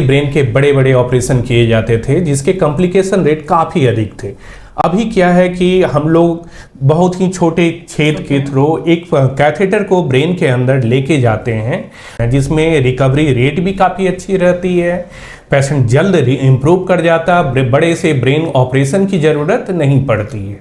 Brain के बड़े बड़े ऑपरेशन किए जाते थे जिसके कॉम्प्लिकेशन रेट काफ़ी अधिक थे। अभी क्या है कि हम लोग बहुत ही छोटे छेद के थ्रू एक कैथेटर को ब्रेन के अंदर लेके जाते हैं जिसमें रिकवरी रेट भी काफ़ी अच्छी रहती है। पेशेंट जल्द इम्प्रूव कर जाता, बड़े से ब्रेन ऑपरेशन की ज़रूरत नहीं पड़ती है।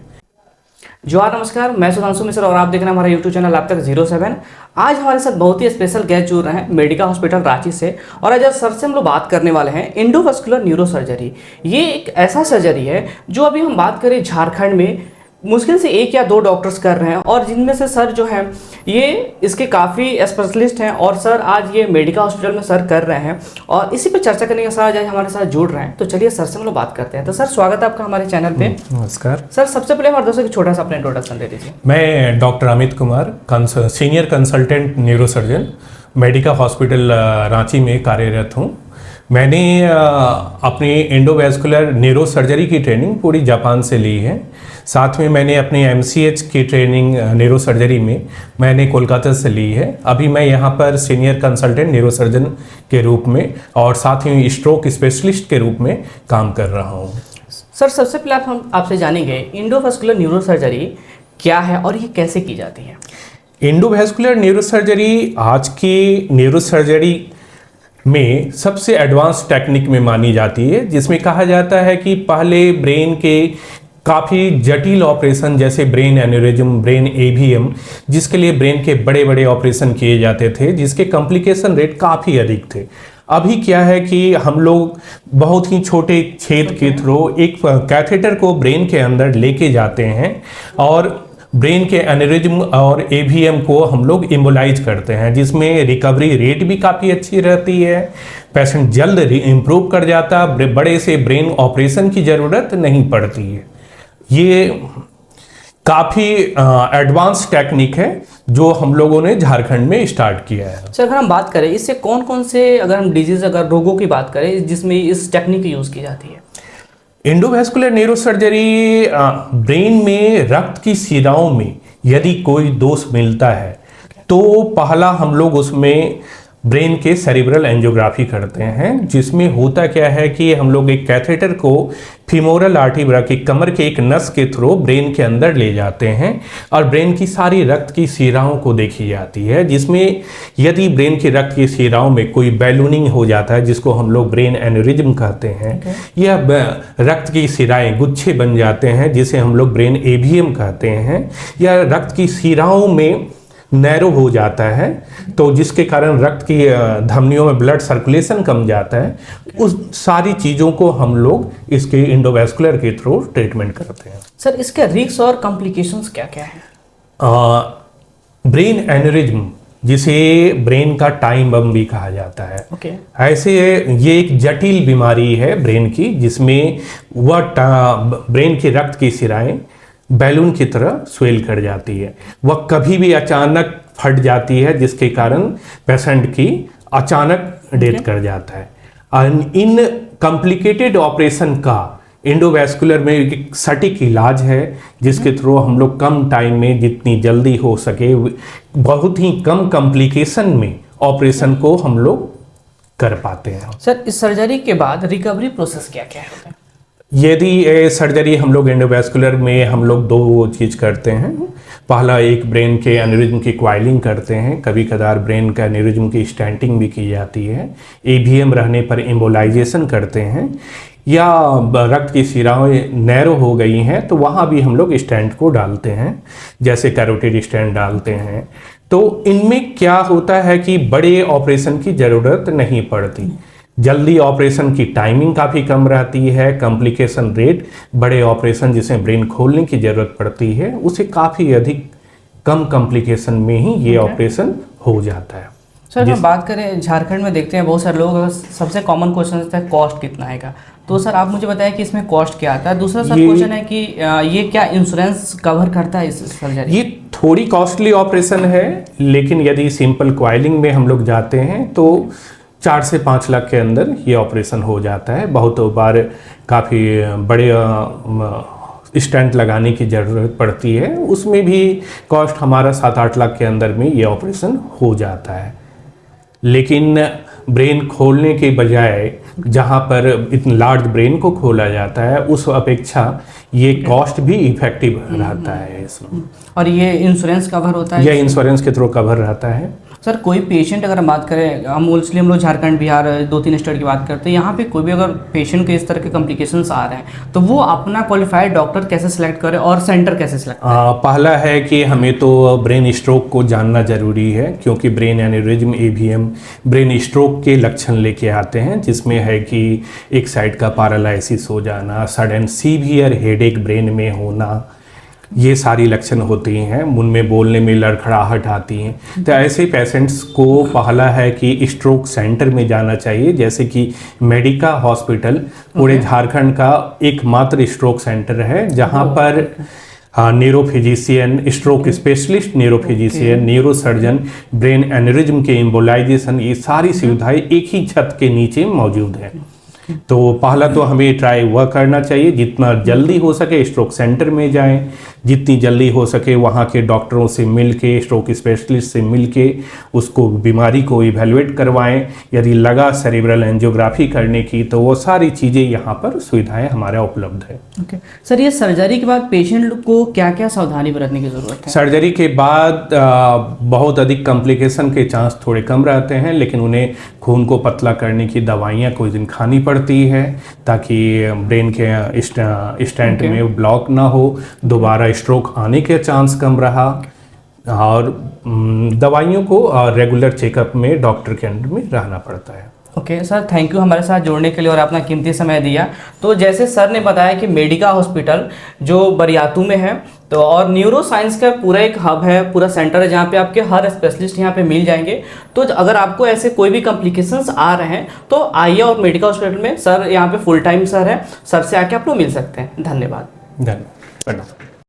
जोहार, नमस्कार। मैं सुधांशु मिश्र और आप देख रहे हैं हमारा यूट्यूब चैनल आप तक 07। आज हमारे साथ बहुत ही स्पेशल गेस्ट जुड़ रहे हैं मेडिका हॉस्पिटल रांची से। और आज सर से हम लोग बात करने वाले हैं एंडोवास्कुलर न्यूरोसर्जरी। ये एक ऐसा सर्जरी है जो अभी हम बात करें झारखंड में मुश्किल से 1 या 2 डॉक्टर्स कर रहे हैं और जिनमें से सर जो हैं ये इसके काफ़ी स्पेशलिस्ट हैं। और सर आज ये मेडिका हॉस्पिटल में सर कर रहे हैं और इसी पे चर्चा करने के साथ आज हमारे साथ जुड़ रहे हैं। तो चलिए सर से हम लोग बात करते हैं। तो सर स्वागत है आपका हमारे चैनल पे। नमस्कार सर, सबसे पहले हमारे दोस्तों को छोटा सा अपना इंट्रोडक्शन दे दीजिए। मैं doctor Amit Kumar, senior consultant neurosurgeon, Medica hospital Ranchi में कार्यरत हूँ। मैंने अपनी एंडोवास्कुलर न्यूरोसर्जरी की ट्रेनिंग पूरी जापान से ली है। साथ में मैंने अपनी MCH की ट्रेनिंग न्यूरोसर्जरी में मैंने कोलकाता से ली है। अभी मैं यहाँ पर सीनियर कंसल्टेंट न्यूरोसर्जन के रूप में और साथ ही स्ट्रोक स्पेशलिस्ट के रूप में काम कर रहा हूँ। सर, सबसे पहले हम आपसे जानेंगे एंडोवास्कुलर न्यूरोसर्जरी क्या है और ये कैसे की जाती है। एंडोवास्कुलर न्यूरोसर्जरी आज की न्यूरोसर्जरी में सबसे एडवांस टेक्निक में मानी जाती है, जिसमें कहा जाता है कि पहले ब्रेन के काफ़ी जटिल ऑपरेशन जैसे ब्रेन एन्यूरिज्म, ब्रेन AVM, जिसके लिए ब्रेन के बड़े बड़े ऑपरेशन किए जाते थे जिसके कॉम्प्लिकेशन रेट काफ़ी अधिक थे। अभी क्या है कि हम लोग बहुत ही छोटे छेद के थ्रू एक कैथेटर को ब्रेन के अंदर लेके जाते हैं और ब्रेन के एन्यूरिज्म और AVM को हम लोग इम्बोलाइज करते हैं जिसमें रिकवरी रेट भी काफ़ी अच्छी रहती है। पेशेंट जल्द इम्प्रूव कर जाता, बड़े से ब्रेन ऑपरेशन की ज़रूरत नहीं पड़ती है। ये काफ़ी एडवांस टेक्निक है जो हम लोगों ने झारखंड में स्टार्ट किया है। सर, अगर हम बात करें इससे कौन कौन से अगर हम डिजीज़ अगर रोगों की बात करें जिसमें इस टेक्निक यूज़ की जाती है। एंडोवास्कुलर न्यूरोसर्जरी ब्रेन में रक्त की शिराओं में यदि कोई दोष मिलता है तो पहला हम लोग उसमें ब्रेन के सेरिब्रल एंजियोग्राफी करते हैं, जिसमें होता क्या है कि हम लोग एक कैथेटर को फीमोरल आर्टरी की कमर के एक नस के थ्रू ब्रेन के अंदर ले जाते हैं और ब्रेन की सारी रक्त की शिराओं को देखी जाती है, जिसमें यदि ब्रेन की रक्त की शिराओं में कोई बैलूनिंग हो जाता है जिसको हम लोग ब्रेन एन्यूरिज्म कहते हैं, या रक्त की शिराएं गुच्छे बन जाते हैं जिसे हम लोग ब्रेन AVM कहते हैं, या रक्त की शिराओं में नैरो हो जाता है तो जिसके कारण रक्त की धमनियों में ब्लड सर्कुलेशन कम जाता है, उस सारी चीज़ों को हम लोग इसके एंडोवास्कुलर के थ्रू ट्रीटमेंट करते हैं। सर, इसके रिस्क और कॉम्प्लिकेशंस क्या क्या है। ब्रेन एन्यूरिज्म, जिसे ब्रेन का टाइम बम भी कहा जाता है, ऐसे ये एक जटिल बीमारी है ब्रेन की जिसमें वह ब्रेन की रक्त की शिराएं बैलून की तरह स्वेल कर जाती है। वह कभी भी अचानक फट जाती है जिसके कारण पेशेंट की अचानक डेथ कर जाता है। इन कॉम्प्लिकेटेड ऑपरेशन का एंडोवास्कुलर में एक सटीक इलाज है जिसके थ्रू हम लोग कम टाइम में जितनी जल्दी हो सके बहुत ही कम कॉम्प्लिकेशन में ऑपरेशन को हम लोग कर पाते हैं। सर, इस सर्जरी के बाद रिकवरी प्रोसेस क्या क्या है। यदि सर्जरी हम लोग एंडोवास्कुलर में हम लोग 2 चीज़ करते हैं। पहला एक ब्रेन के एन्यूरिज्म की क्वाइलिंग करते हैं, कभी कदार ब्रेन का एन्यूरिज्म की स्टेंटिंग भी की जाती है। AVM रहने पर एम्बोलाइजेशन करते हैं, या रक्त की शिराएं नैरो हो गई हैं तो वहाँ भी हम लोग स्टेंट को डालते हैं, जैसे कैरोटिड स्टेंट डालते हैं। तो इनमें क्या होता है कि बड़े ऑपरेशन की ज़रूरत नहीं पड़ती, जल्दी ऑपरेशन की टाइमिंग काफ़ी कम रहती है। कॉम्प्लिकेशन रेट बड़े ऑपरेशन जिसे ब्रेन खोलने की ज़रूरत पड़ती है उसे काफ़ी अधिक कम कॉम्प्लिकेशन में ही ये ऑपरेशन हो जाता है। सर, हम बात करें झारखंड में देखते हैं बहुत सारे लोग, सबसे कॉमन क्वेश्चन होता है कॉस्ट कितना आएगा। तो सर आप मुझे बताएं कि इसमें कॉस्ट क्या आता है। दूसरा सर क्वेश्चन है कि ये क्या इंश्योरेंस कवर करता है इस सर्जरी। ये थोड़ी कॉस्टली ऑपरेशन है, लेकिन यदि सिंपल क्वाइलिंग में हम लोग जाते हैं तो 4 से 5 लाख के अंदर ये ऑपरेशन हो जाता है। बहुत बार काफ़ी बड़े स्टेंट लगाने की ज़रूरत पड़ती है, उसमें भी कॉस्ट हमारा 7-8 लाख के अंदर में ये ऑपरेशन हो जाता है। लेकिन ब्रेन खोलने के बजाय जहाँ पर इतने लार्ज ब्रेन को खोला जाता है उस अपेक्षा ये कॉस्ट भी इफेक्टिव रहता है इसमें। और ये इंश्योरेंस कवर होता है? यह इंश्योरेंस के थ्रू कवर रहता है। सर कोई पेशेंट अगर हम बात करें, हम मोस्टली हम लोग झारखंड बिहार 2-3 स्टेट की बात करते हैं, यहाँ पे कोई भी अगर पेशेंट के इस तरह के कॉम्प्लिकेशंस आ रहे हैं तो वो अपना क्वालिफाइड डॉक्टर कैसे सिलेक्ट करे और सेंटर कैसे सिलेक्ट करे? पहला है कि हमें तो ब्रेन स्ट्रोक को जानना जरूरी है, क्योंकि brain aneurysm AVM brain stroke के लक्षण लेके आते हैं, जिसमें है कि एक साइड का पैरालिसिस हो जाना, सडन सीवियर हेडेक ब्रेन में होना, ये सारी लक्षण होती हैं, उनमें बोलने में लड़खड़ाहट आती हैं। तो ऐसे पेशेंट्स को पहला है कि स्ट्रोक सेंटर में जाना चाहिए, जैसे कि मेडिका हॉस्पिटल पूरे झारखंड का एकमात्र स्ट्रोक सेंटर है, जहां पर neurophysician, stroke specialist neurophysician, neurosurgeon, brain aneurysm के एम्बोलाइजेशन, ये सारी सुविधाएं एक ही छत के नीचे मौजूद है। तो पहला तो हमें ट्राई वह करना चाहिए, जितना जल्दी हो सके स्ट्रोक सेंटर में जाएं, जितनी जल्दी हो सके वहाँ के डॉक्टरों से मिल के, स्ट्रोक स्पेशलिस्ट से मिल के उसको बीमारी को इवेलुएट करवाएं। यदि लगा सेरेब्रल एंजियोग्राफी करने की तो वो सारी चीज़ें यहाँ पर सुविधाएं हमारा उपलब्ध है। ओके सर, ये सर्जरी के बाद पेशेंट को क्या क्या सावधानी बरतने की ज़रूरत है? सर्जरी के बाद बहुत अधिक कॉम्प्लिकेशन के चांस थोड़े कम रहते हैं, लेकिन उन्हें खून को पतला करने की दवाइयाँ कुछ दिन खानी पड़ती है ताकि ब्रेन के स्टेंट में ब्लॉक ना हो, दोबारा स्ट्रोक आने के चांस कम रहा, और दवाइयों को रेगुलर चेकअप में डॉक्टर के अंडर में रहना पड़ता है। ओके सर, थैंक यू हमारे साथ जुड़ने के लिए और अपना कीमती समय दिया। तो जैसे सर ने बताया कि मेडिका हॉस्पिटल जो बरियातू में है, तो और न्यूरो साइंस का पूरा एक हब है, पूरा सेंटर है जहाँ पे आपके हर स्पेशलिस्ट यहाँ पे मिल जाएंगे। तो अगर आपको ऐसे कोई भी कॉम्प्लिकेशंस आ रहे हैं तो आइए, और मेडिका हॉस्पिटल में सर यहाँ पे फुल टाइम सर है, सर से आके आप लोग मिल सकते हैं। धन्यवाद। धन्यवाद।